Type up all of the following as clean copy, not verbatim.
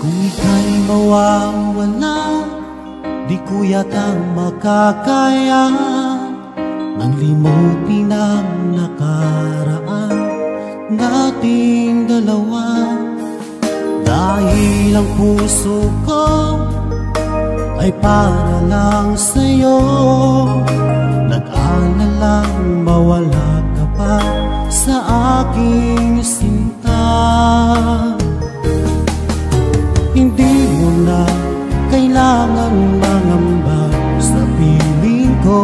Ika'y mawawala, di ko yatang makakaya nang limutin ang nakaraan nating dalawa. Dahil ang puso ko ay para lang sa'yo, nag-aalalang mawala ka pa sa aking sinta. Hindi mo na kailangan mangamba sa piling ko,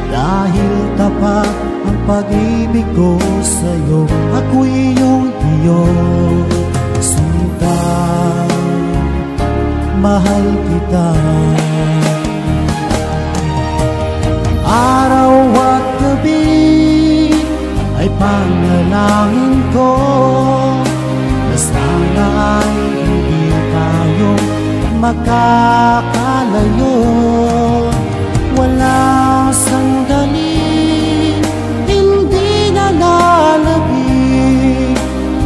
dahil tapat ang pag-ibig ko sa'yo. Ako'y iyong sinta, mahal kita. Araw at gabi ay panalangin ko na sana ay hindi tayo makakalayo. Walang sandali hindi nalalabig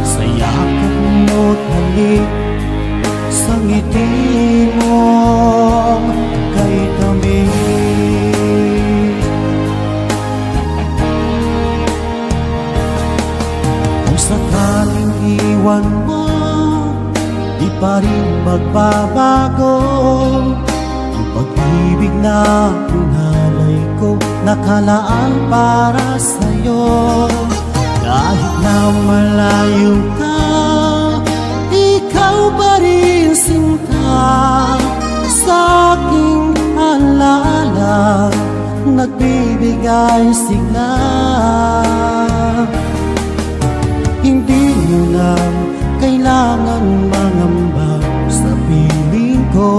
sa yakap mo't halik, sa ngiti mong kay tamis. Kung sakaling iwan mo, di pa rin magbabago ang pag-ibig na pinalay ko, nakalaan para sa'yo. Kahit na malayo ka, ikaw pa rin sinta, sa aking alaala nagbibigay sigla. Hindi mo lang kailangan mangamba sa piling ko,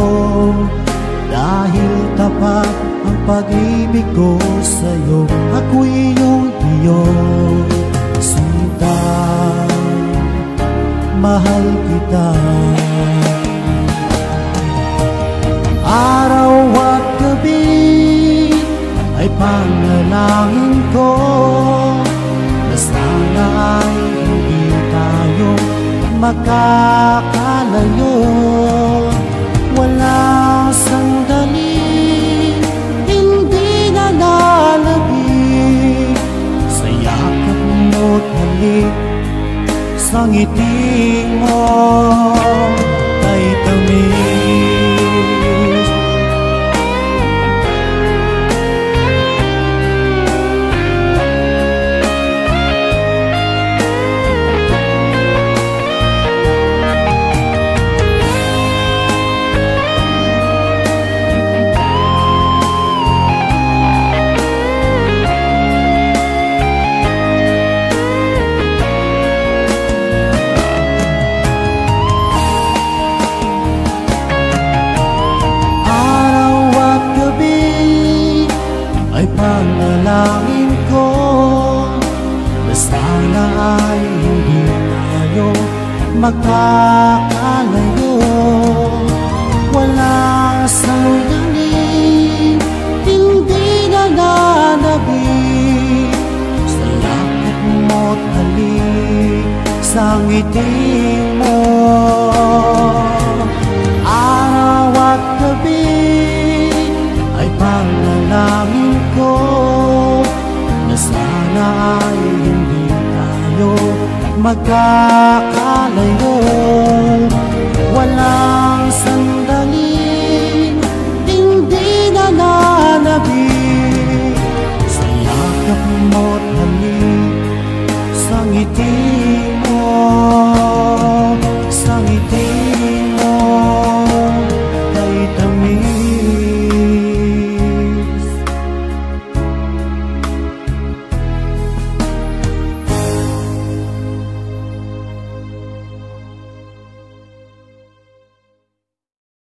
dahil tapat ang pag-ibig ko sa'yo. Ako'y iyong sinta, mahal kita. Araw at gabi ay panalangin ko na sana ay hindi tayo makakalayo. Walang sandali hindi nalalabig sa yakap mo't halik, sa ngiti mo kay tamis. Panalangin ko na sana ay hindi tayo magkakalayo. Walang sandali hindi nalalabig sa yakap mo't halik, sa ngiti mo. Araw at gabi ay panalangin ko na sana ay hindi tayo magkakalayo.